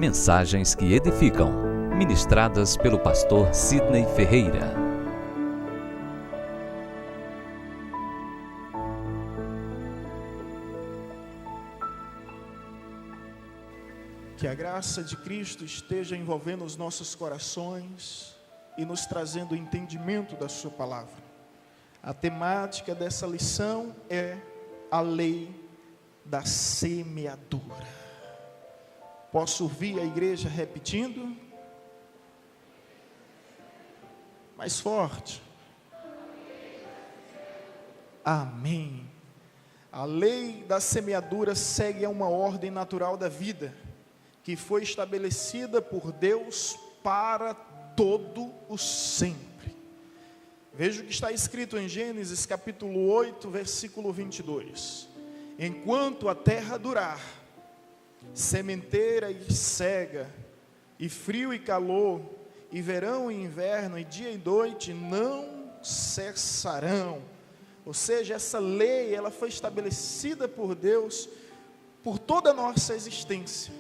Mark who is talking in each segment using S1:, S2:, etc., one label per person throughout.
S1: Mensagens que edificam, ministradas pelo pastor Sidney Ferreira.
S2: Que a graça de Cristo esteja envolvendo os nossos corações e nos trazendo o entendimento da sua palavra. A temática dessa lição é a lei da semeadura. Posso ouvir a igreja repetindo? Mais forte. Amém. A lei da semeadura segue a uma ordem natural da vida, que foi estabelecida por Deus para todo o sempre. Veja o que está escrito em Gênesis capítulo 8, versículo 22. Enquanto a terra durar, sementeira e cega, e frio e calor, e verão e inverno, e dia e noite não cessarão. Ou seja, essa lei, ela foi estabelecida por Deus, por toda a nossa existência.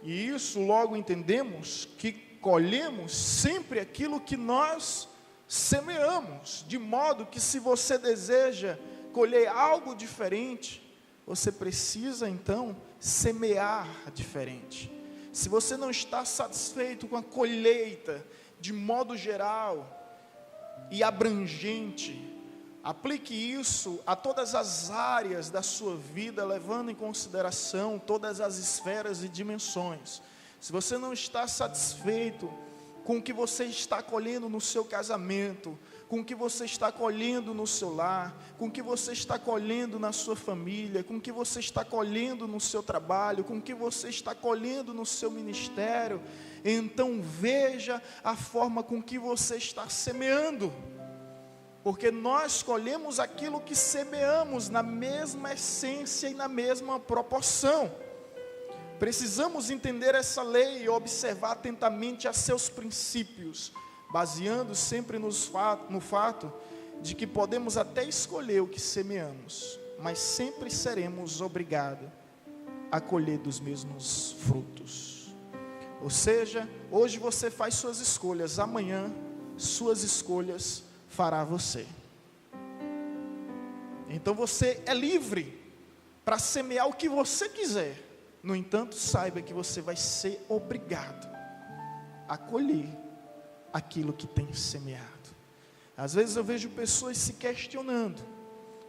S2: E isso logo entendemos que colhemos sempre aquilo que nós semeamos, de modo que se você deseja colher algo diferente, você precisa então semear diferente. Se você não está satisfeito com a colheita de modo geral e abrangente, aplique isso a todas as áreas da sua vida, levando em consideração todas as esferas e dimensões. Se você não está satisfeito com o que você está colhendo no seu casamento, com o que você está colhendo no seu lar, com o que você está colhendo na sua família, com o que você está colhendo no seu trabalho, com o que você está colhendo no seu ministério, então veja a forma com que você está semeando. Porque nós colhemos aquilo que semeamos na mesma essência e na mesma proporção. Precisamos entender essa lei e observar atentamente a seus princípios, baseando sempre no fato de que podemos até escolher o que semeamos, mas sempre seremos obrigados a colher dos mesmos frutos. Ou seja, hoje você faz suas escolhas, amanhã suas escolhas fará você. Então você é livre para semear o que você quiser. No entanto, saiba que você vai ser obrigado a colher aquilo que tem semeado. Às vezes eu vejo pessoas se questionando,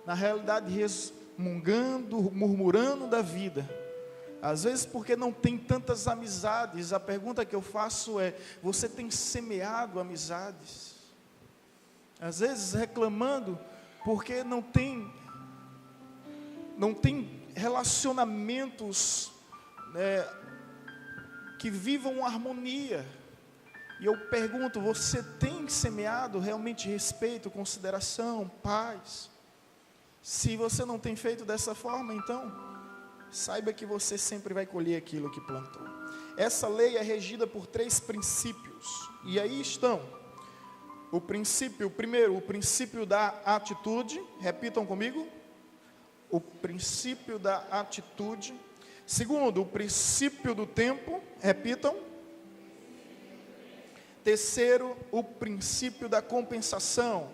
S2: na realidade resmungando, murmurando da vida. Às vezes porque não tem tantas amizades. A pergunta que eu faço é: você tem semeado amizades? Às vezes reclamando porque não tem relacionamentos que vivam harmonia. E eu pergunto: você tem semeado realmente respeito, consideração, paz? Se você não tem feito dessa forma, então saiba que você sempre vai colher aquilo que plantou. Essa lei é regida por 3 princípios, e aí estão. O primeiro, o princípio da atitude. Repitam comigo. O princípio da atitude. Segundo, o princípio do tempo. Repitam. Terceiro, o princípio da compensação.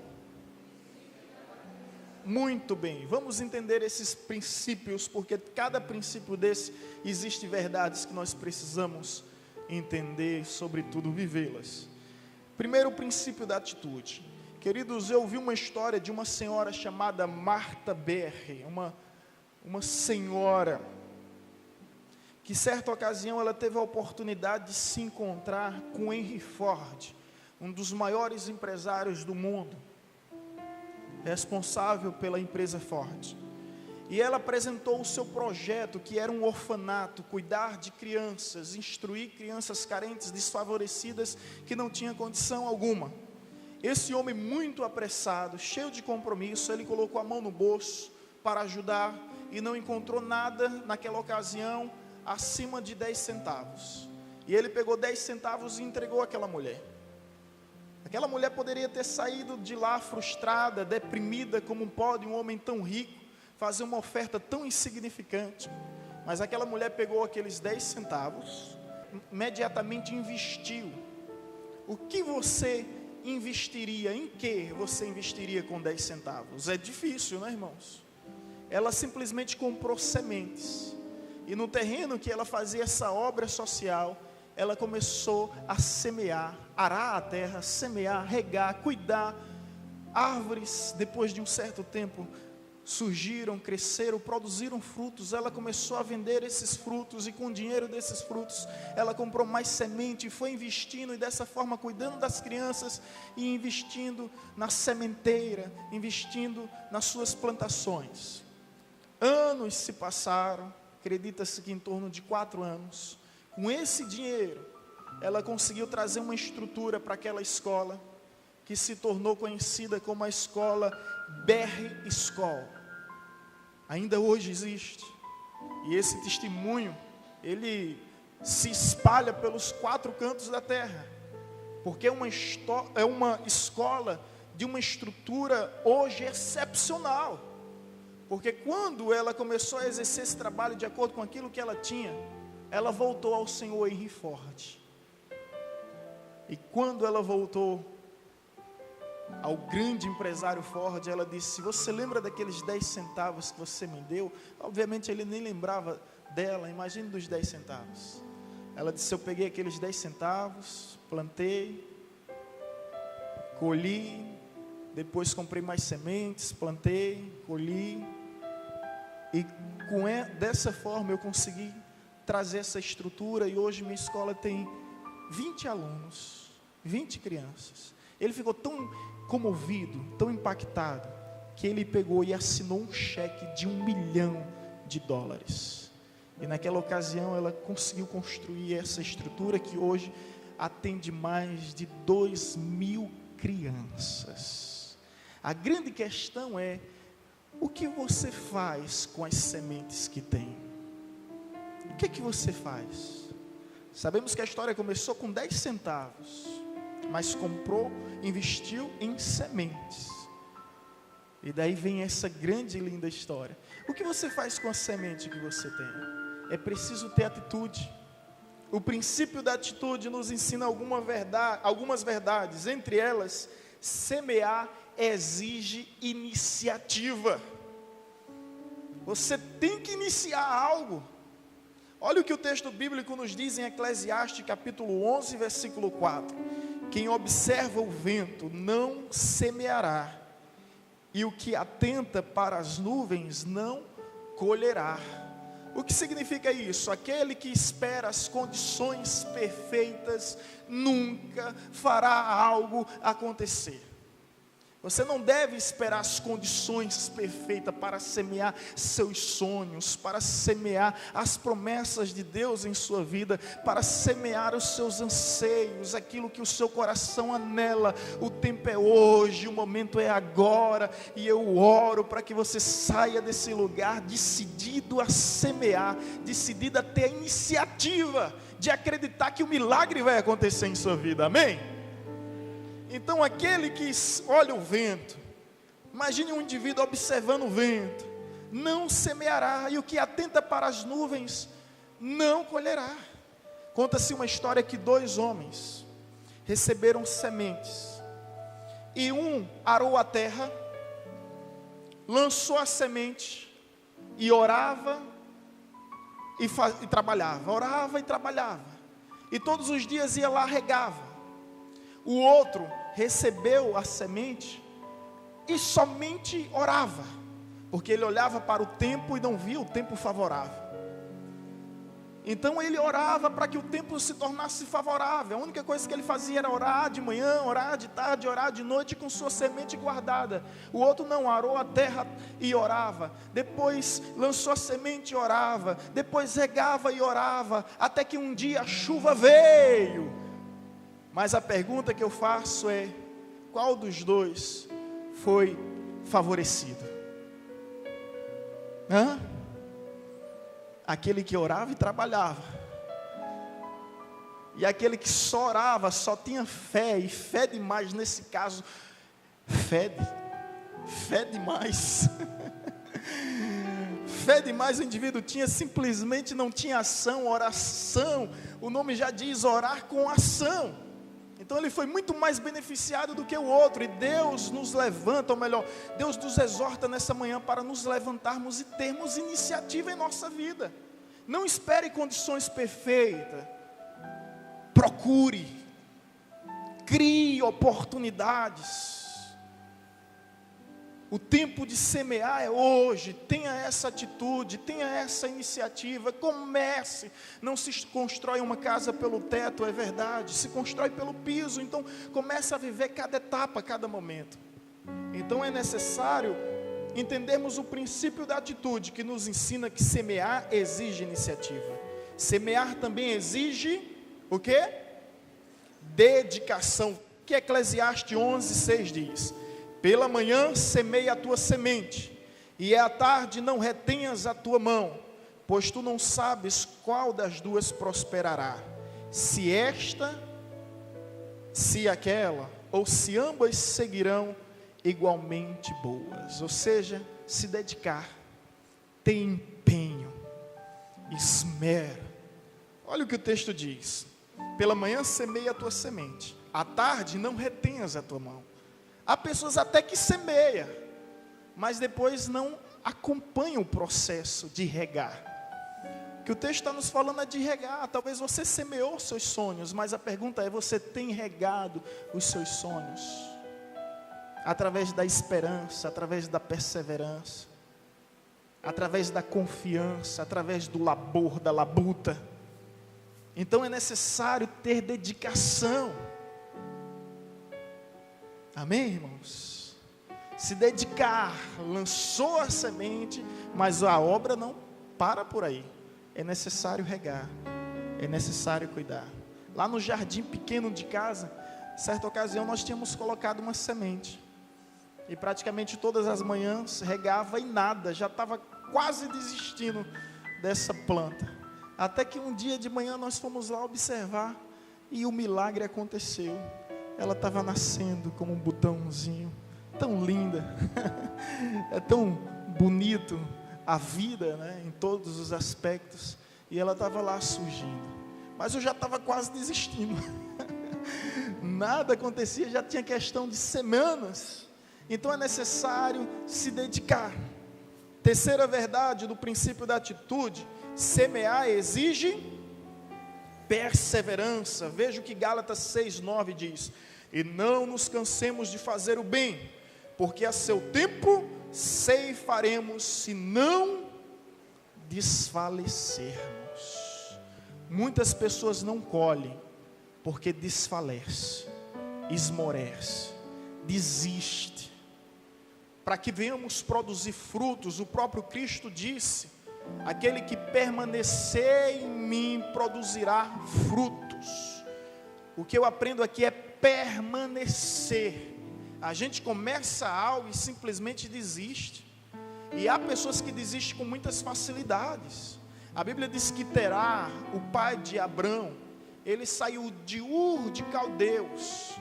S2: Muito bem, vamos entender esses princípios, porque cada princípio desse existe verdades que nós precisamos entender, sobretudo vivê-las. Primeiro, o princípio da atitude. Queridos, eu ouvi uma história de uma senhora chamada Martha Berry, uma senhora que certa ocasião ela teve a oportunidade de se encontrar com Henry Ford, um dos maiores empresários do mundo, responsável pela empresa Ford. E ela apresentou o seu projeto, que era um orfanato, cuidar de crianças, instruir crianças carentes, desfavorecidas, que não tinham condição alguma. Esse homem muito apressado, cheio de compromisso, ele colocou a mão no bolso para ajudar e não encontrou nada naquela ocasião acima de 10 centavos. E ele pegou 10 centavos e entregou àquela mulher. Aquela mulher poderia ter saído de lá frustrada, deprimida, como pode um homem tão rico fazer uma oferta tão insignificante. Mas aquela mulher pegou aqueles 10 centavos, imediatamente investiu. O que você investiria? Em que você investiria com 10 centavos? É difícil, né, irmãos? Ela simplesmente comprou sementes. E no terreno que ela fazia essa obra social, ela começou a semear, arar a terra, semear, regar, cuidar. Árvores, depois de um certo tempo, surgiram, cresceram, produziram frutos. Ela começou a vender esses frutos, e com o dinheiro desses frutos, ela comprou mais semente, e foi investindo, e dessa forma cuidando das crianças, e investindo na sementeira, investindo nas suas plantações. Anos se passaram, acredita-se que em torno de 4 anos, com esse dinheiro, ela conseguiu trazer uma estrutura para aquela escola, que se tornou conhecida como a escola Berry School. Ainda hoje existe, e esse testemunho, ele se espalha pelos 4 cantos da terra, porque é uma escola de uma estrutura hoje excepcional, porque quando ela começou a exercer esse trabalho de acordo com aquilo que ela tinha, ela voltou ao Senhor Henry Ford, e quando ela voltou ao grande empresário Ford, ela disse: você lembra daqueles 10 centavos que você me deu? Obviamente ele nem lembrava dela, imagine dos 10 centavos. Ela disse: eu peguei aqueles 10 centavos, plantei, colhi, depois comprei mais sementes, plantei, colhi, e dessa forma eu consegui trazer essa estrutura, e hoje minha escola tem 20 alunos, 20 crianças. Ele ficou tão comovido, tão impactado, que ele pegou e assinou um cheque de $1 milhão. E naquela ocasião ela conseguiu construir essa estrutura que hoje atende mais de 2.000 crianças. A grande questão é: o que você faz com as sementes que tem? O que você faz? Sabemos que a história começou com 10 centavos, mas comprou, investiu em sementes. E daí vem essa grande e linda história. O que você faz com a semente que você tem? É preciso ter atitude. O princípio da atitude nos ensina algumas verdades. Entre elas, semear exige iniciativa. Você tem que iniciar algo. Olha o que o texto bíblico nos diz em Eclesiastes capítulo 11, versículo 4. Quem observa o vento não semeará, e o que atenta para as nuvens não colherá. O que significa isso? Aquele que espera as condições perfeitas nunca fará algo acontecer. Você não deve esperar as condições perfeitas para semear seus sonhos, para semear as promessas de Deus em sua vida, para semear os seus anseios, aquilo que o seu coração anela. O tempo é hoje, o momento é agora, e eu oro para que você saia desse lugar decidido a semear, decidido a ter a iniciativa de acreditar que o milagre vai acontecer em sua vida, amém? Então aquele que olha o vento, imagine um indivíduo observando o vento, não semeará, e o que atenta para as nuvens não colherá. Conta-se uma história que 2 homens receberam sementes, e um arou a terra, lançou a semente, e orava e trabalhava, orava e trabalhava, e todos os dias ia lá, regava. O outro recebeu a semente e somente orava, porque ele olhava para o tempo e não via o tempo favorável. Então ele orava para que o tempo se tornasse favorável. A única coisa que ele fazia era orar de manhã, orar de tarde, orar de noite, com sua semente guardada. O outro não, arou a terra e orava, depois lançou a semente e orava, depois regava e orava, até que um dia a chuva veio. Mas a pergunta que eu faço é: qual dos dois foi favorecido? Aquele que orava e trabalhava, e aquele que só orava, só tinha fé, e fé demais nesse caso, fé demais, fé demais o indivíduo tinha, simplesmente não tinha ação, oração. O nome já diz orar com ação. Então ele foi muito mais beneficiado do que o outro. E Deus nos levanta, ou melhor, Deus nos exorta nessa manhã para nos levantarmos e termos iniciativa em nossa vida. Não espere condições perfeitas. Procure. Crie oportunidades. O tempo de semear é hoje. Tenha essa atitude, tenha essa iniciativa. Comece. Não se constrói uma casa pelo teto, é verdade. Se constrói pelo piso. Então comece a viver cada etapa, cada momento. Então é necessário entendermos o princípio da atitude, que nos ensina que semear exige iniciativa. Semear também exige o quê? Dedicação. Que Eclesiastes 11:6 diz: pela manhã semeia a tua semente, e à tarde não retenhas a tua mão, pois tu não sabes qual das duas prosperará, se esta, se aquela, ou se ambas seguirão igualmente boas. Ou seja, se dedicar, ter empenho, esmero. Olha o que o texto diz: pela manhã semeia a tua semente, à tarde não retenhas a tua mão. Há pessoas até que semeiam, mas depois não acompanham o processo de regar. O que o texto está nos falando é de regar. Talvez você semeou seus sonhos, mas a pergunta é: você tem regado os seus sonhos? Através da esperança, através da perseverança, através da confiança, através do labor, da labuta. Então é necessário ter dedicação. Amém, irmãos? Se dedicar, lançou a semente, mas a obra não para por aí. É necessário regar, é necessário cuidar. Lá no jardim pequeno de casa, certa ocasião nós tínhamos colocado uma semente. E praticamente todas as manhãs regava e nada, já estava quase desistindo dessa planta. Até que um dia de manhã nós fomos lá observar e o milagre aconteceu. Ela estava nascendo como um botãozinho, tão linda, é tão bonito a vida, né, em todos os aspectos, e ela estava lá surgindo, mas eu já estava quase desistindo, nada acontecia, já tinha questão de semanas. Então é necessário se dedicar. Terceira verdade do princípio da atitude: semear exige perseverança. Veja o que Gálatas 6:9 diz: e não nos cansemos de fazer o bem, porque a seu tempo ceifaremos, se não desfalecermos. Muitas pessoas não colhem porque desfalece, esmorece, desiste. Para que venhamos produzir frutos, o próprio Cristo disse: aquele que permanecer em mim produzirá frutos. O que eu aprendo aqui é permanecer. A gente começa algo e simplesmente desiste. E há pessoas que desistem com muitas facilidades. A Bíblia diz que Terá, o pai de Abrão, ele saiu de Ur de Caldeus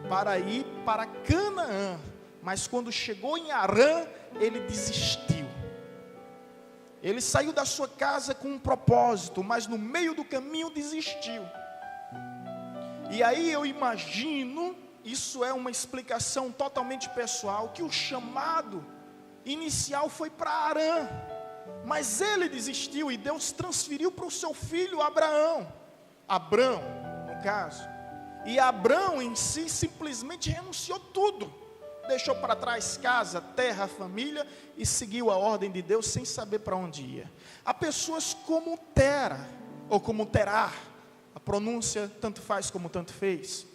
S2: para ir para Canaã. Mas quando chegou em Harã, ele desistiu. Ele saiu da sua casa com um propósito, mas no meio do caminho desistiu. E aí eu imagino, isso é uma explicação totalmente pessoal, que o chamado inicial foi para Harã, mas ele desistiu e Deus transferiu para o seu filho Abrão, no caso. E Abrão em si simplesmente renunciou tudo, deixou para trás casa, terra, família e seguiu a ordem de Deus sem saber para onde ia. Há pessoas como Tera, ou como Terá, a pronúncia tanto faz como tanto fez,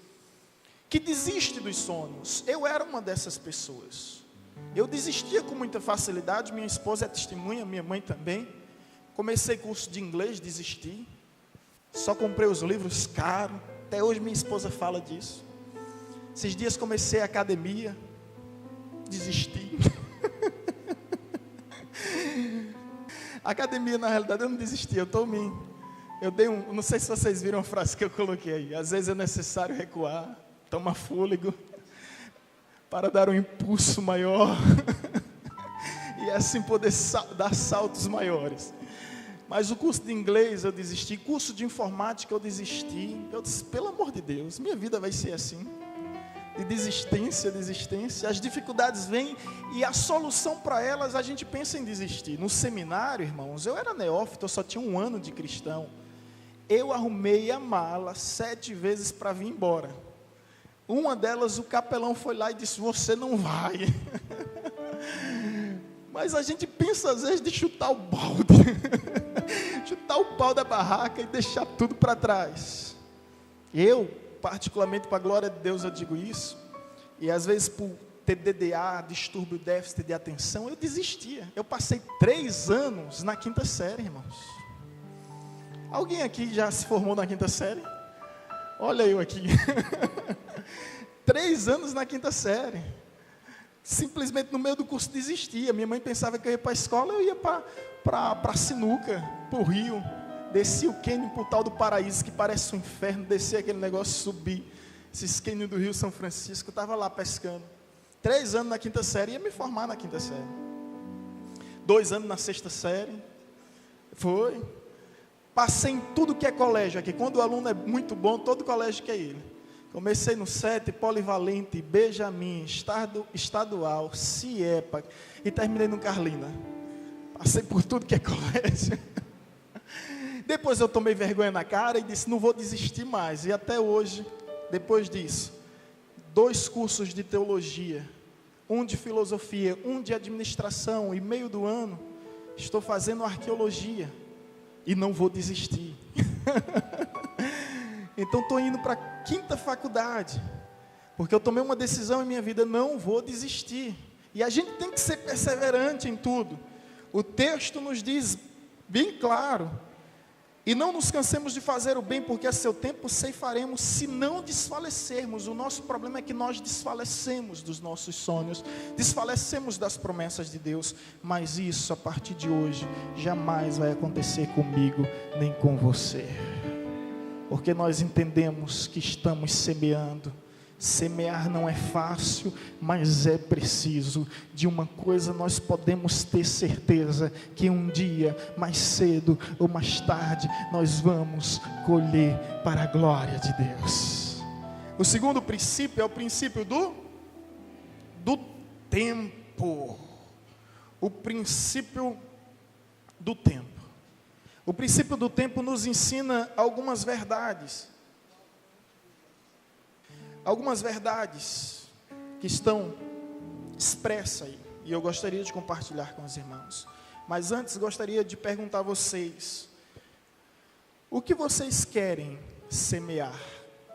S2: que desiste dos sonhos. Eu era uma dessas pessoas. Eu desistia com muita facilidade. Minha esposa é testemunha, minha mãe também. Comecei curso de inglês, desisti. Só comprei os livros caros. Até hoje minha esposa fala disso. Esses dias comecei a academia, desisti. Academia, na realidade, eu não desisti, não sei se vocês viram a frase que eu coloquei aí. Às vezes é necessário recuar, tomar fôlego, para dar um impulso maior. e assim poder dar saltos maiores. Mas o curso de inglês eu desisti, curso de informática eu desisti. Eu disse, pelo amor de Deus, minha vida vai ser assim, de desistência, as dificuldades vêm e a solução para elas a gente pensa em desistir. No seminário, irmãos, eu era neófito, eu só tinha 1 ano de cristão, eu arrumei a mala 7 vezes para vir embora. Uma delas, o capelão foi lá e disse, você não vai. Mas a gente pensa às vezes de chutar o balde, chutar o pau da barraca e deixar tudo para trás. Eu, particularmente para a glória de Deus, eu digo isso, e às vezes por TDA, distúrbio déficit de atenção, eu desistia. Eu passei 3 anos na 5ª série, irmãos. Alguém aqui já se formou na 5ª série? Olha eu aqui. 3 anos na 5ª série. Simplesmente no meio do curso desistia. Minha mãe pensava que eu ia para a escola, eu ia para Sinuca, para o Rio. Descia o cânion para o tal do Paraíso, que parece um inferno, descia aquele negócio, subir. Esses cânions do Rio São Francisco, eu estava lá pescando. 3 anos na 5ª série, ia me formar na 5ª série. 2 anos na 6ª série. Foi. Passei em tudo que é colégio aqui. Quando o aluno é muito bom, todo colégio quer ele. Comecei no 7, Polivalente, Benjamin, Estadual, CIEPA e terminei no Carlina. Passei por tudo que é colégio. Depois eu tomei vergonha na cara e disse, não vou desistir mais. E até hoje, depois disso, 2 cursos de teologia, 1 de filosofia, 1 de administração, e meio do ano, estou fazendo arqueologia. E não vou desistir. Então estou indo para a 5ª faculdade, porque eu tomei uma decisão em minha vida, não vou desistir. E a gente tem que ser perseverante em tudo. O texto nos diz bem claro, e não nos cansemos de fazer o bem, porque a seu tempo ceifaremos, se não desfalecermos. O nosso problema é que nós desfalecemos dos nossos sonhos, desfalecemos das promessas de Deus, mas isso a partir de hoje jamais vai acontecer comigo, nem com você, porque nós entendemos que estamos semeando. Semear não é fácil, mas é preciso. De uma coisa nós podemos ter certeza, que um dia, mais cedo ou mais tarde, nós vamos colher para a glória de Deus. O segundo princípio é o princípio do tempo. O princípio do tempo. O princípio do tempo nos ensina algumas verdades. Algumas verdades que estão expressas aí, e eu gostaria de compartilhar com os irmãos. Mas antes gostaria de perguntar a vocês, o que vocês querem semear?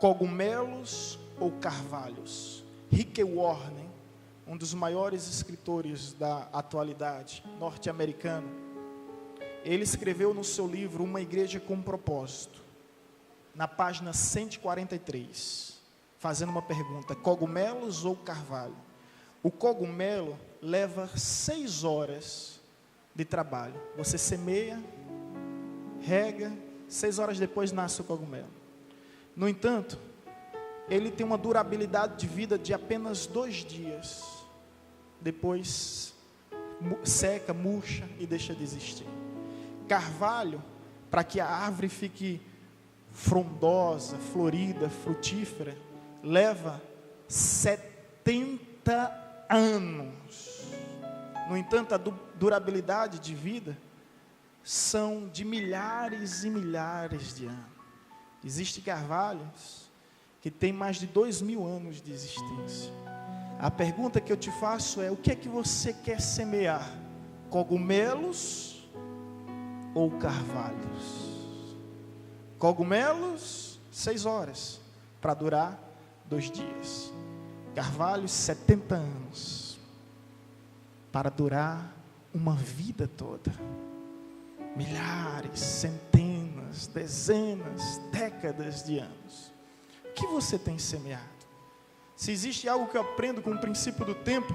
S2: Cogumelos ou carvalhos? Rick Warren, um dos maiores escritores da atualidade, norte-americano, ele escreveu no seu livro Uma Igreja com Propósito, na página 143, fazendo uma pergunta, cogumelos ou carvalho? O cogumelo leva 6 horas de trabalho. Você semeia, rega, 6 horas depois nasce o cogumelo. No entanto, ele tem uma durabilidade de vida de apenas 2 dias. Depois seca, murcha e deixa de existir. Carvalho, para que a árvore fique frondosa, florida, frutífera, leva 70 anos. No entanto, a durabilidade de vida são de milhares e milhares de anos. Existem carvalhos que têm mais de 2.000 anos de existência. A pergunta que eu te faço é, o que é que você quer semear? Cogumelos ou carvalhos? Cogumelos, 6 horas, para durar 2 dias. Carvalhos, 70 anos, para durar uma vida toda. Milhares, centenas, dezenas, décadas de anos. O que você tem semeado? Se existe algo que eu aprendo com o princípio do tempo,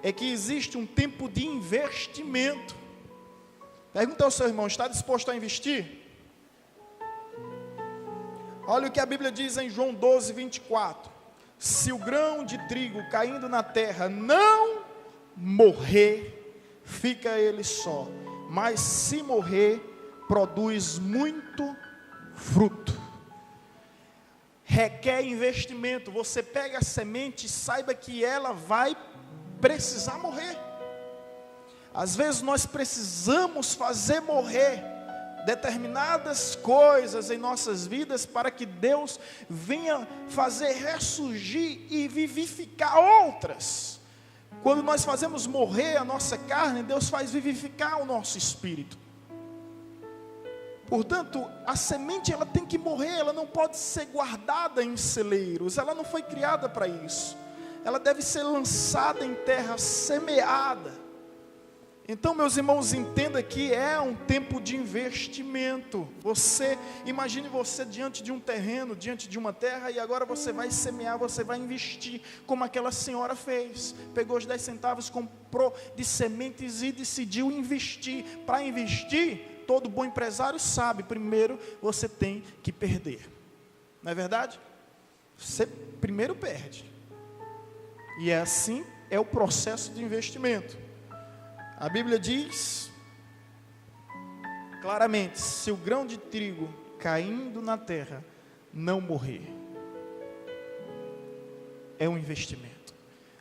S2: é que existe um tempo de investimento. Pergunta ao seu irmão, está disposto a investir? Olha o que a Bíblia diz em João 12, 24. Se o grão de trigo caindo na terra não morrer, fica ele só, mas se morrer, produz muito fruto. Requer investimento. Você pega a semente e saiba que ela vai precisar morrer. Às vezes nós precisamos fazer morrer determinadas coisas em nossas vidas para que Deus venha fazer ressurgir e vivificar outras. Quando nós fazemos morrer a nossa carne, Deus faz vivificar o nosso espírito. Portanto, a semente ela tem que morrer, ela não pode ser guardada em celeiros, ela não foi criada para isso. Ela deve ser lançada em terra semeada. Então, meus irmãos, entenda que é um tempo de investimento. Imagine você diante de um terreno, diante de uma terra, e agora você vai semear, você vai investir, como aquela senhora fez. Pegou os 10 centavos, comprou de sementes e decidiu investir. Para investir, todo bom empresário sabe, primeiro você tem que perder. Não é verdade? Você primeiro perde. E assim é o processo de investimento. A Bíblia diz claramente: se o grão de trigo caindo na terra não morrer, é um investimento.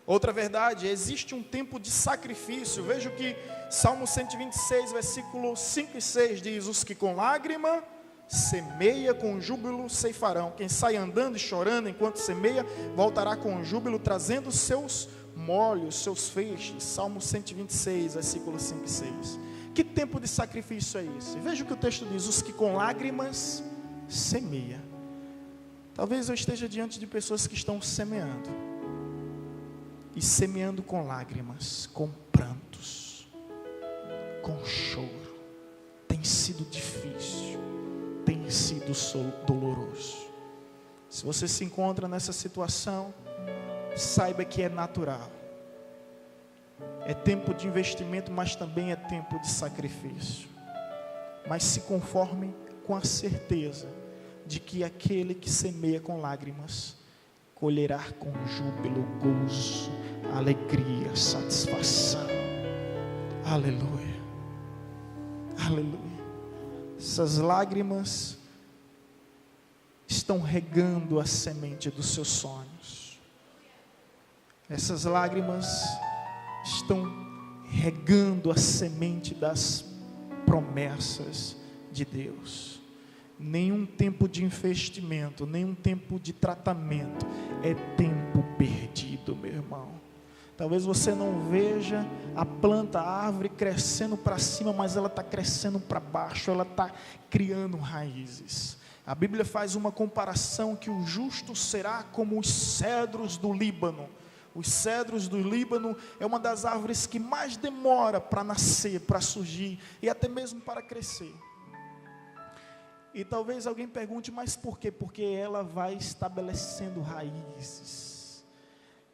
S2: Outra verdade, existe um tempo de sacrifício. Veja o que Salmo 126, versículo 5 e 6 diz: os que com lágrima semeia, com júbilo ceifarão. Quem sai andando e chorando enquanto semeia, voltará com júbilo, trazendo seus molhos, seus feixes. Salmo 126, versículo 5 e 6. Que tempo de sacrifício é esse? Veja o que o texto diz: os que com lágrimas semeia. Talvez eu esteja diante de pessoas que estão semeando, e semeando com lágrimas, com prantos, com choro. Tem sido difícil, tem sido doloroso. Se você se encontra nessa situação, saiba que é natural. É tempo de investimento, mas também é tempo de sacrifício. Mas se conforme com a certeza de que aquele que semeia com lágrimas colherá com júbilo, gozo, alegria, satisfação. Aleluia, aleluia. Essas lágrimas estão regando a semente dos seus sonhos. Essas lágrimas estão regando a semente das promessas de Deus. Nenhum tempo de investimento, nenhum tempo de tratamento é tempo perdido, meu irmão. Talvez você não veja a planta, a árvore crescendo para cima, mas ela está crescendo para baixo, ela está criando raízes. A Bíblia faz uma comparação que o justo será como os cedros do Líbano. Os cedros do Líbano é uma das árvores que mais demora para nascer, para surgir e até mesmo para crescer. E talvez alguém pergunte, mas por quê? Porque ela vai estabelecendo raízes,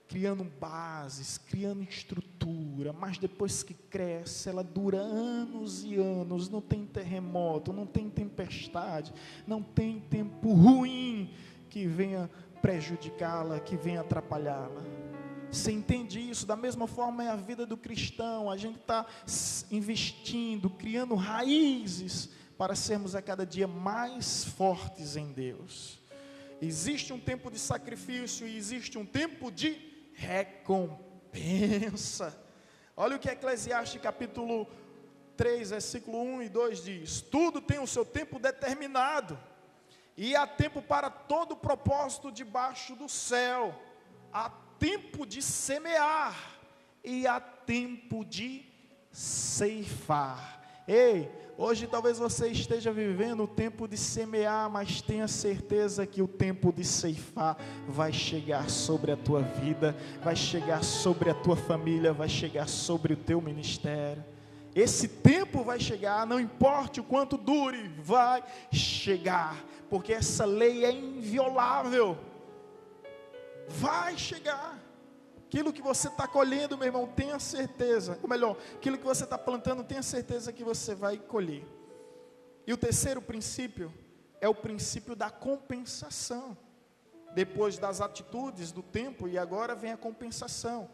S2: criando bases, criando estrutura, mas depois que cresce, ela dura anos e anos, não tem terremoto, não tem tempestade, não tem tempo ruim que venha prejudicá-la, que venha atrapalhá-la. Você entende isso? Da mesma forma é a vida do cristão. A gente está investindo, criando raízes para sermos a cada dia mais fortes em Deus. Existe um tempo de sacrifício e existe um tempo de recompensa. Olha o que Eclesiastes capítulo 3, versículo 1 e 2 diz: tudo tem o seu tempo determinado, e há tempo para todo propósito debaixo do céu. Há tempo de semear e há tempo de ceifar. Ei, hoje talvez você esteja vivendo o tempo de semear, mas tenha certeza que o tempo de ceifar vai chegar sobre a tua vida, vai chegar sobre a tua família, vai chegar sobre o teu ministério. Esse tempo vai chegar, não importa o quanto dure, vai chegar, porque essa lei é inviolável. Vai chegar. Aquilo que você está colhendo, meu irmão, tenha certeza, ou melhor, aquilo que você está plantando, tenha certeza que você vai colher. E o terceiro princípio é o princípio da compensação. Depois das atitudes, do tempo, e agora vem a compensação.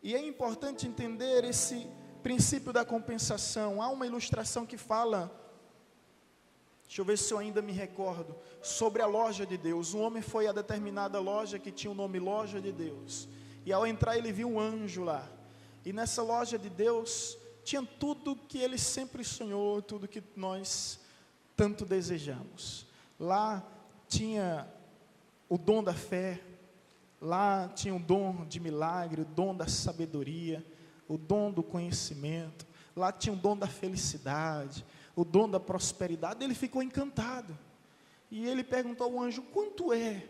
S2: E é importante entender esse princípio da compensação. Há uma ilustração que fala, deixa eu ver se eu ainda me recordo, sobre a loja de Deus. Um homem foi a determinada loja que tinha o nome Loja de Deus. E ao entrar ele viu um anjo lá. E nessa loja de Deus tinha tudo que ele sempre sonhou, tudo que nós tanto desejamos. Lá tinha o dom da fé, lá tinha o dom de milagre, o dom da sabedoria, o dom do conhecimento, lá tinha o dom da felicidade, o dom da prosperidade. Ele ficou encantado. E ele perguntou ao anjo: quanto é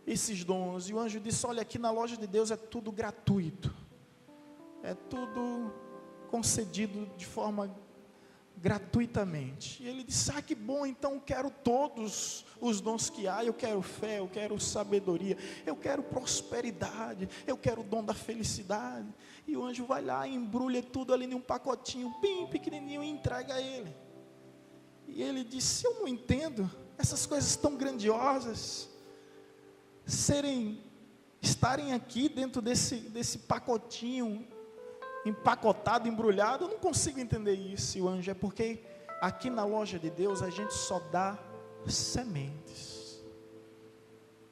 S2: esses dons? E o anjo disse: olha, aqui na loja de Deus é tudo gratuito. É tudo concedido de forma gratuitamente. E ele disse: que bom, então eu quero todos os dons que há. Eu quero fé, eu quero sabedoria, eu quero prosperidade, eu quero o dom da felicidade. E o anjo vai lá e embrulha tudo ali em um pacotinho bem pequenininho e entrega a ele. E ele disse: eu não entendo essas coisas tão grandiosas estarem aqui dentro desse pacotinho empacotado, embrulhado. Eu não consigo entender isso. E o anjo: é porque aqui na loja de Deus a gente só dá sementes.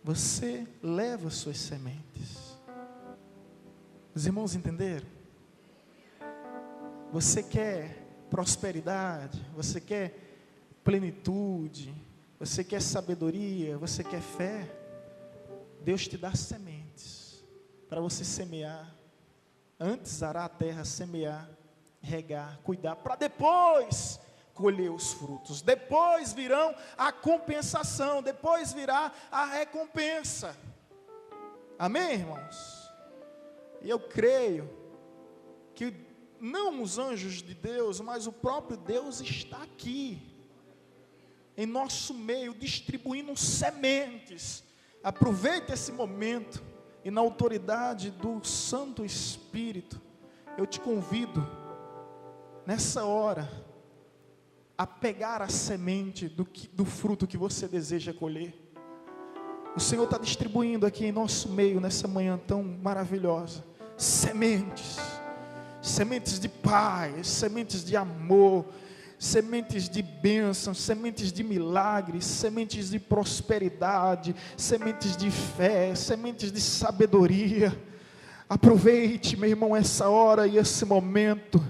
S2: Você leva suas sementes. Os irmãos entenderam? Você quer prosperidade, você quer plenitude, você quer sabedoria, você quer fé? Deus te dá sementes para você semear. Antes arar a terra, semear, regar, cuidar, para depois colher os frutos. Depois virão a compensação, depois virá a recompensa. Amém, irmãos? E eu creio que não os anjos de Deus, mas o próprio Deus está aqui, em nosso meio, distribuindo sementes. Aproveite esse momento. E na autoridade do Santo Espírito, eu te convido, nessa hora, a pegar a semente do fruto que você deseja colher. O Senhor está distribuindo aqui em nosso meio, nessa manhã tão maravilhosa, sementes de paz, sementes de amor, sementes de bênçãos, sementes de milagres, sementes de prosperidade, sementes de fé, sementes de sabedoria. Aproveite, meu irmão, essa hora e esse momento,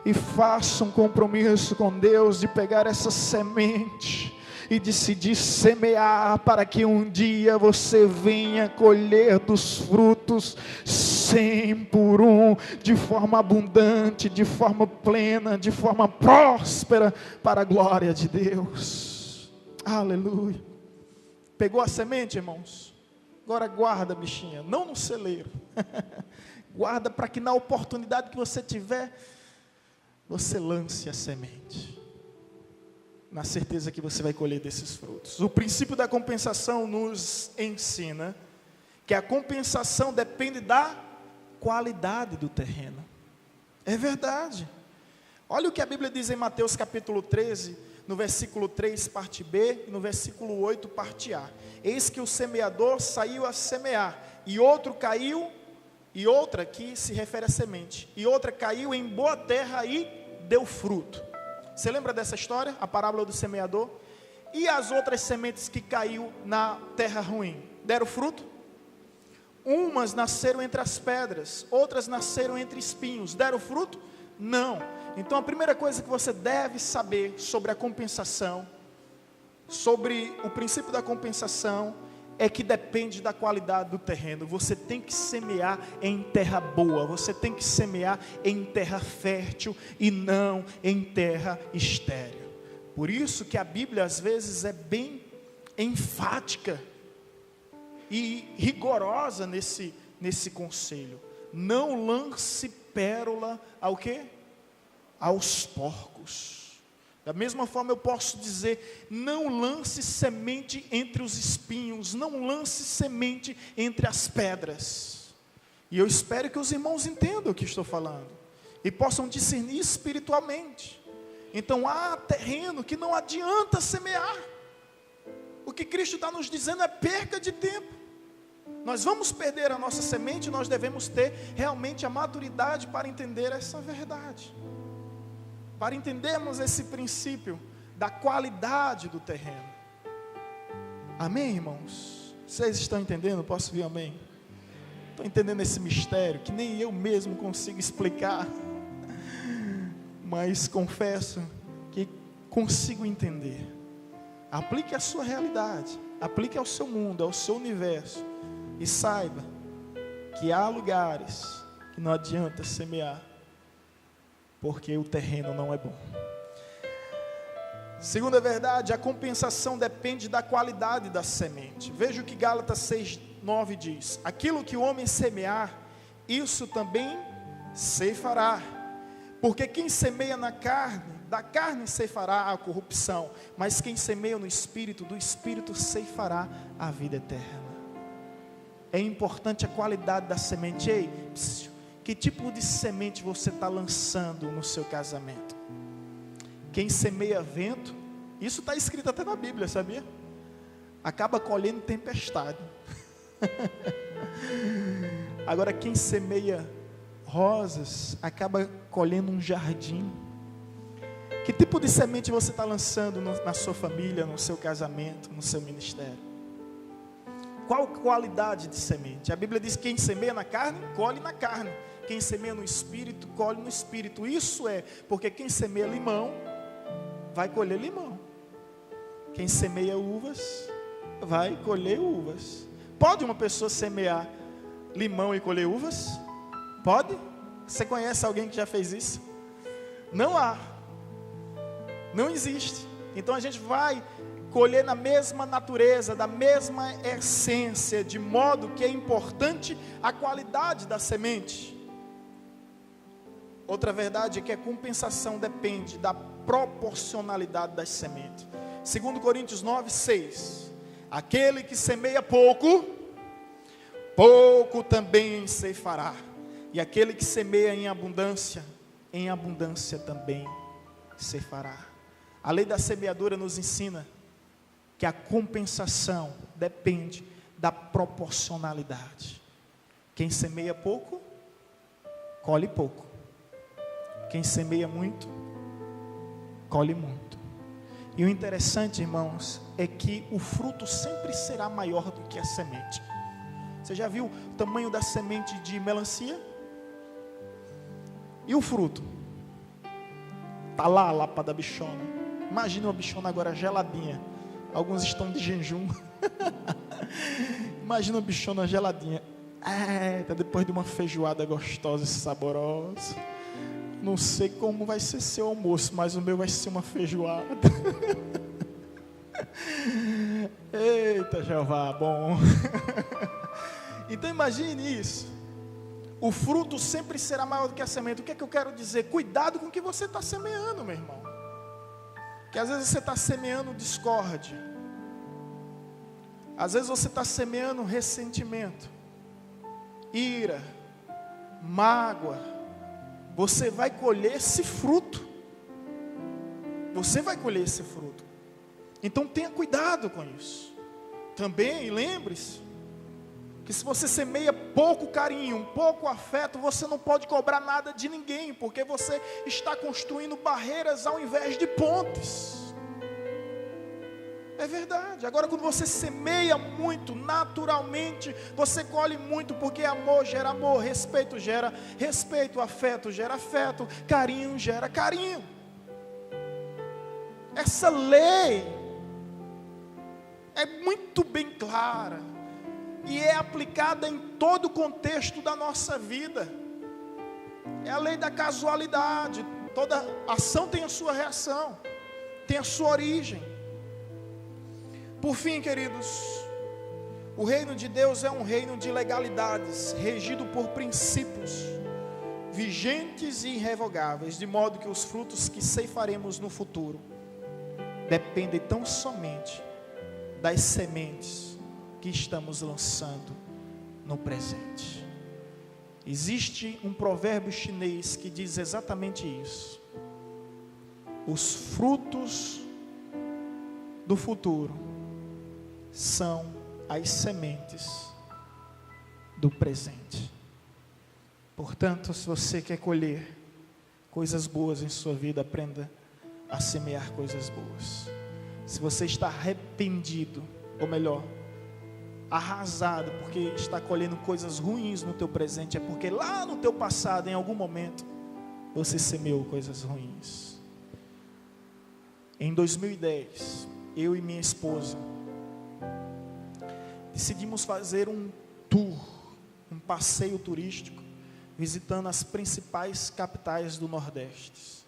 S2: e faça um compromisso com Deus de pegar essa semente e decidir semear, para que um dia você venha colher dos frutos 100 por 1, de forma abundante, de forma plena, de forma próspera, para a glória de Deus. Aleluia. Pegou a semente, irmãos? Agora guarda, bichinha, não no celeiro. Guarda para que na oportunidade que você tiver, você lance a semente, na certeza que você vai colher desses frutos. O princípio da compensação nos ensina que a compensação depende da qualidade do terreno. É verdade. Olha o que a Bíblia diz em Mateus capítulo 13, no versículo 3, parte B, e no versículo 8, parte A. Eis que o semeador saiu a semear, e outro caiu, e outra, que se refere à semente, e outra caiu em boa terra e deu fruto. Você lembra dessa história, a parábola do semeador? E as outras sementes que caiu na terra ruim, deram fruto? Umas nasceram entre as pedras, outras nasceram entre espinhos, deram fruto? Não. Então a primeira coisa que você deve saber sobre a compensação, sobre o princípio da compensação, é que depende da qualidade do terreno. Você tem que semear em terra boa, você tem que semear em terra fértil e não em terra estéril. Por isso que a Bíblia às vezes é bem enfática e rigorosa nesse conselho. Não lance pérola ao quê? Aos porcos. Da mesma forma eu posso dizer, não lance semente entre os espinhos, não lance semente entre as pedras. E eu espero que os irmãos entendam o que estou falando, e possam discernir espiritualmente. Então há terreno que não adianta semear. O que Cristo está nos dizendo é perca de tempo. nós vamos perder a nossa semente, nós devemos ter realmente a maturidade para entender essa verdade, para entendermos esse princípio da qualidade do terreno. Amém, irmãos? Vocês estão entendendo? Posso ouvir amém? Estão entendendo esse mistério que nem eu mesmo consigo explicar, mas confesso que consigo entender. Aplique a sua realidade, aplique ao seu mundo, ao seu universo, e saiba que há lugares que não adianta semear, porque o terreno não é bom. Segunda verdade, a compensação depende da qualidade da semente. Veja o que Gálatas 6:9 diz: aquilo que o homem semear, isso também ceifará. Porque quem semeia na carne, da carne ceifará a corrupção, mas quem semeia no Espírito, do Espírito ceifará a vida eterna. É importante a qualidade da semente. Ei, que tipo de semente você está lançando no seu casamento? Quem semeia vento, isso está escrito até na Bíblia, sabia? Acaba colhendo tempestade. Agora quem semeia rosas, acaba colhendo um jardim. Que tipo de semente você está lançando na sua família, no seu casamento, no seu ministério? Qual qualidade de semente? A Bíblia diz que quem semeia na carne, colhe na carne. Quem semeia no Espírito, colhe no Espírito. Isso é, porque quem semeia limão, vai colher limão. Quem semeia uvas, vai colher uvas. Pode uma pessoa semear limão e colher uvas? Pode? Você conhece alguém que já fez isso? Não há. Não existe. Então a gente vai colher na mesma natureza, da mesma essência, de modo que é importante a qualidade da semente. Outra verdade é que a compensação depende da proporcionalidade das sementes. 2 Coríntios 9:6. Aquele que semeia pouco, pouco também ceifará. E aquele que semeia em abundância também ceifará. A lei da semeadura nos ensina que a compensação depende da proporcionalidade. Quem semeia pouco, colhe pouco. Quem semeia muito, colhe muito. E o interessante, irmãos, é que o fruto sempre será maior do que a semente. Você já viu o tamanho da semente de melancia? E o fruto? Está lá a lapa da bichona. Imagina uma bichona agora geladinha. Alguns estão de jejum. Imagina uma bichona geladinha. Tá depois de uma feijoada gostosa e saborosa. Não sei como vai ser seu almoço, mas o meu vai ser uma feijoada. Eita, Jeová, bom. Então imagine isso. O fruto sempre será maior do que a semente. O que é que eu quero dizer? Cuidado com o que você está semeando, meu irmão. Que às vezes você está semeando discórdia. Às vezes você está semeando ressentimento, ira, mágoa. Você vai colher esse fruto. Você vai colher esse fruto. Então tenha cuidado com isso. Também lembre-se que se você semeia pouco carinho, pouco afeto, você não pode cobrar nada de ninguém, porque você está construindo barreiras ao invés de pontes. É verdade. Agora quando você semeia muito, naturalmente, você colhe muito, porque amor gera amor, respeito gera respeito, afeto gera afeto, carinho gera carinho. Essa lei é muito bem clara e é aplicada em todo o contexto da nossa vida. É a lei da casualidade. Toda ação tem a sua reação, tem a sua origem. Por fim, queridos, o reino de Deus é um reino de legalidades, regido por princípios vigentes e irrevogáveis, de modo que os frutos que ceifaremos no futuro dependem tão somente das sementes que estamos lançando no presente. Existe um provérbio chinês que diz exatamente isso: os frutos do futuro são as sementes do presente. Portanto, se você quer colher coisas boas em sua vida, aprenda a semear coisas boas. Se você está arrependido, ou melhor, arrasado, porque está colhendo coisas ruins no teu presente, é porque lá no teu passado, em algum momento, você semeou coisas ruins. Em 2010, eu e minha esposa decidimos fazer um tour, um passeio turístico, visitando as principais capitais do Nordeste.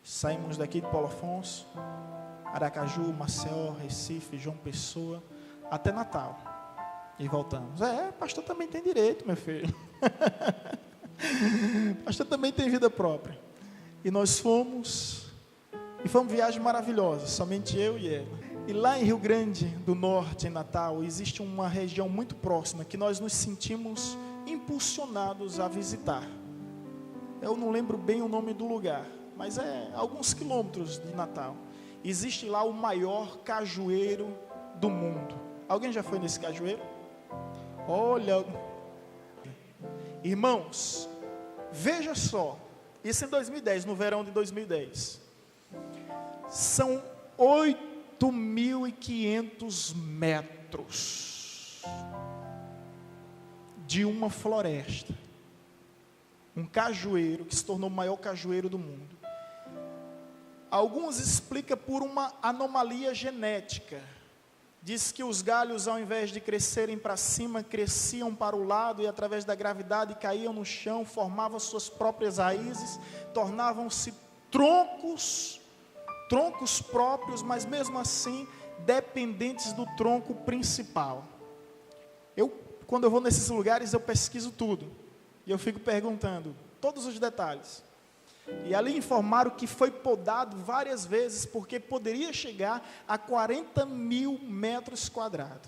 S2: Saímos daqui de Paulo Afonso, Aracaju, Maceió, Recife, João Pessoa, até Natal. E voltamos. Pastor também tem direito, meu filho. Pastor também tem vida própria. E nós fomos, e foi uma viagem maravilhosa, somente eu e ela. E lá em Rio Grande do Norte, em Natal, existe uma região muito próxima que nós nos sentimos impulsionados a visitar. Eu não lembro bem o nome do lugar, mas é alguns quilômetros de Natal. Existe lá o maior cajueiro do mundo. Alguém já foi nesse cajueiro? Olha, irmãos, veja só, isso em 2010, no verão de 2010. São 8.500 metros de uma floresta, um cajueiro que se tornou o maior cajueiro do mundo. Alguns explicam por uma anomalia genética. Diz que os galhos, ao invés de crescerem para cima, cresciam para o lado e através da gravidade caíam no chão, formavam suas próprias raízes, tornavam-se troncos próprios, mas mesmo assim dependentes do tronco principal. Quando eu vou nesses lugares, eu pesquiso tudo e eu fico perguntando todos os detalhes. E ali informaram que foi podado várias vezes, porque poderia chegar a 40.000 metros quadrados.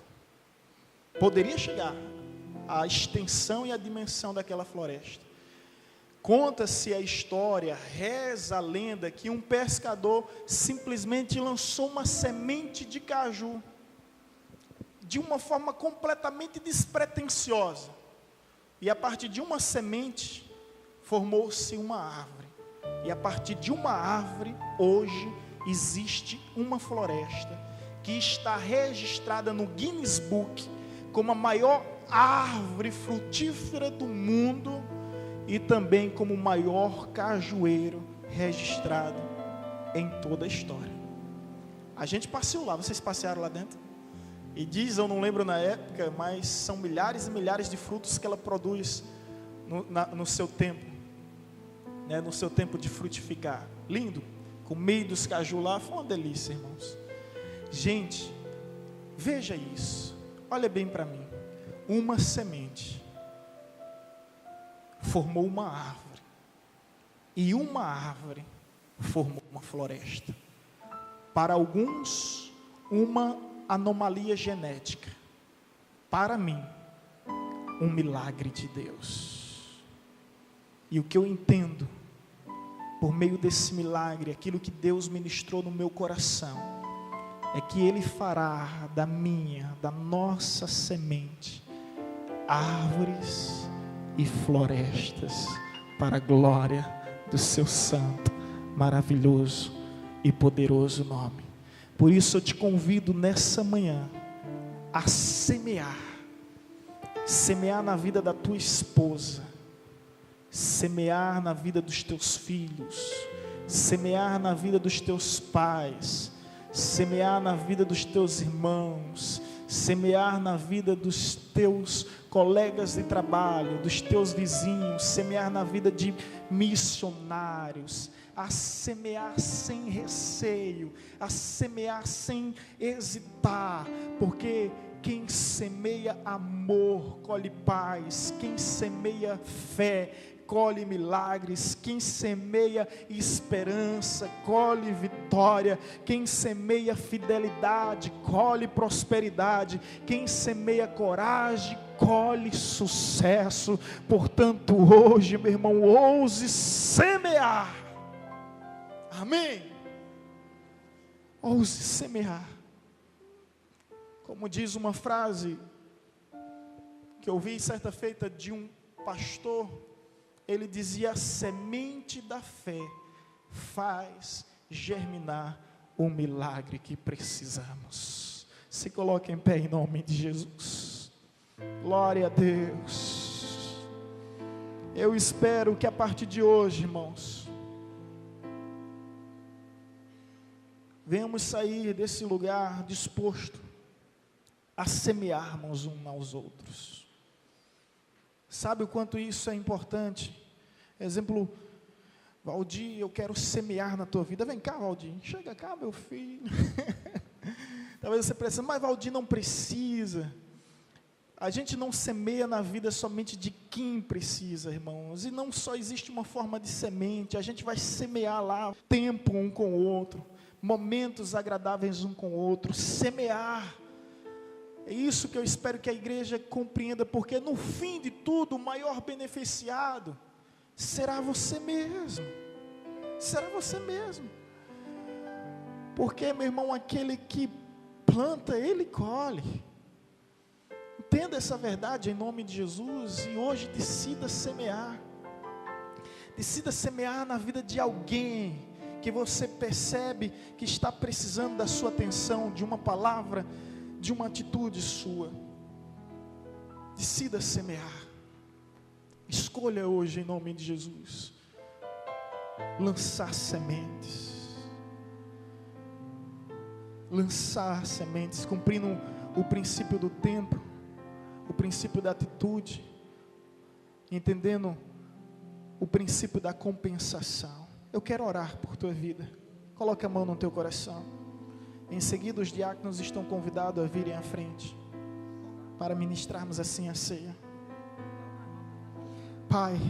S2: Poderia chegar a extensão e a dimensão daquela floresta. Conta-se a história, reza a lenda, que um pescador simplesmente lançou uma semente de caju, de uma forma completamente despretensiosa. E a partir de uma semente, formou-se uma árvore. E a partir de uma árvore, hoje, existe uma floresta que está registrada no Guinness Book como a maior árvore frutífera do mundo e também como o maior cajueiro registrado em toda a história. A gente passeou lá, vocês passearam lá dentro? E diz, eu não lembro na época, mas são milhares e milhares de frutos que ela produz no seu tempo. No seu tempo de frutificar. Lindo. Comi dos caju lá, foi uma delícia, irmãos. Gente, veja isso. Olha bem para mim. Uma semente formou uma árvore. E uma árvore formou uma floresta. Para alguns, uma anomalia genética. Para mim, um milagre de Deus. E o que eu entendo, por meio desse milagre, aquilo que Deus ministrou no meu coração, é que Ele fará da nossa semente, árvores e florestas, para a glória do seu santo, maravilhoso e poderoso nome. Por isso eu te convido nessa manhã, a semear na vida da tua esposa, semear na vida dos teus filhos, semear na vida dos teus pais, semear na vida dos teus irmãos, semear na vida dos teus colegas de trabalho, dos teus vizinhos, semear na vida de missionários, a semear sem receio, a semear sem hesitar, porque quem semeia amor colhe paz, quem semeia fé colhe milagres, quem semeia esperança colhe vitória, quem semeia fidelidade colhe prosperidade, quem semeia coragem colhe sucesso. Portanto, hoje, meu irmão, ouse semear. Amém? Ouse semear. Como diz uma frase que que eu vi certa feita de um pastor. Ele dizia: a semente da fé faz germinar o milagre que precisamos. Se coloque em pé em nome de Jesus. Glória a Deus. Eu espero que a partir de hoje, irmãos, venhamos sair desse lugar disposto a semearmos uns aos outros. Sabe o quanto isso é importante? Exemplo, Valdir, eu quero semear na tua vida. Vem cá, Valdir, chega cá, meu filho. Talvez você precise, mas Valdir não precisa. A gente não semeia na vida somente de quem precisa, irmãos. E não só existe uma forma de semente, a gente vai semear lá tempo um com o outro, momentos agradáveis um com o outro, semear. É isso que eu espero que a igreja compreenda, porque no fim de tudo, o maior beneficiado será você mesmo. Será você mesmo. Porque, meu irmão, aquele que planta, ele colhe. Entenda essa verdade em nome de Jesus. E hoje decida semear. Decida semear na vida de alguém que você percebe que está precisando da sua atenção, de uma palavra, de uma atitude sua. Decida semear. Escolha hoje em nome de Jesus lançar sementes. Lançar sementes, cumprindo o princípio do tempo, o princípio da atitude, entendendo o princípio da compensação. Eu quero orar por tua vida. Coloque a mão no teu coração. Em seguida, os diáconos estão convidados a virem à frente para ministrarmos assim a ceia. Pai,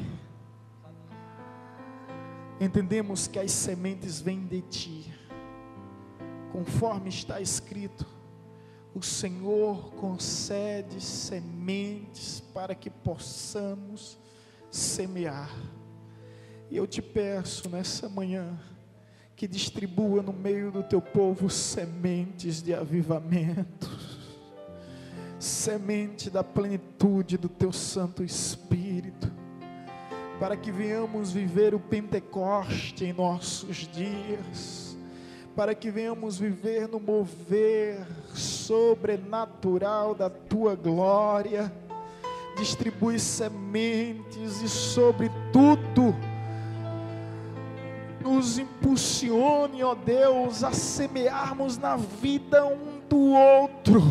S2: entendemos que as sementes vêm de Ti. Conforme está escrito, o Senhor concede sementes para que possamos semear. E eu te peço nessa manhã, que distribua no meio do teu povo sementes de avivamento, semente da plenitude do teu Santo Espírito, para que venhamos viver o Pentecoste em nossos dias, para que venhamos viver no mover sobrenatural da tua glória. Distribui sementes e, sobretudo, nos impulsione, ó Deus, a semearmos na vida um do outro,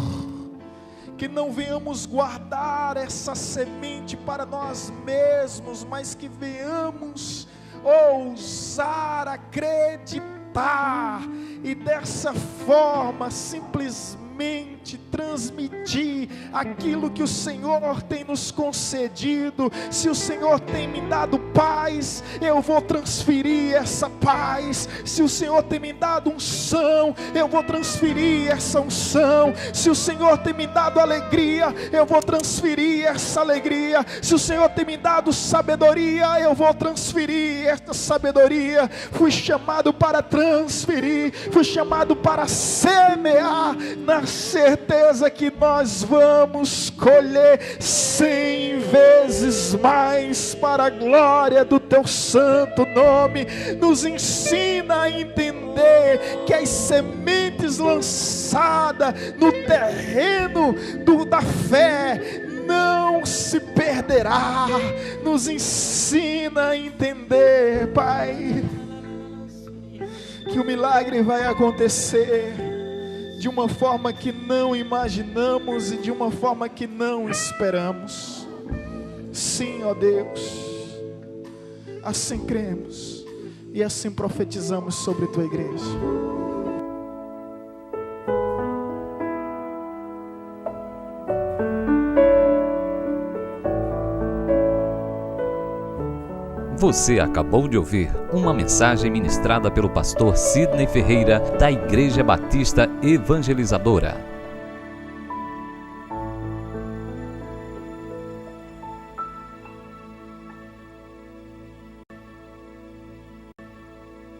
S2: que não venhamos guardar essa semente para nós mesmos, mas que venhamos ousar acreditar e dessa forma simplesmente transmitir aquilo que o Senhor tem nos concedido. Se o Senhor tem me dado paz, eu vou transferir essa paz. Se o Senhor tem me dado unção, eu vou transferir essa unção. Se o Senhor tem me dado alegria, eu vou transferir essa alegria. Se o Senhor tem me dado sabedoria, eu vou transferir essa sabedoria. Fui chamado para transferir, fui chamado para semear, na certeza que nós vamos colher 100 vezes mais para a glória do teu santo nome. Nos ensina a entender que as sementes lançadas no terreno da fé não se perderá. Nos ensina a entender, Pai, que o milagre vai acontecer de uma forma que não imaginamos e de uma forma que não esperamos. Sim, ó Deus, assim cremos e assim profetizamos sobre tua igreja.
S1: Você acabou de ouvir uma mensagem ministrada pelo pastor Sidney Ferreira, da Igreja Batista Evangelizadora.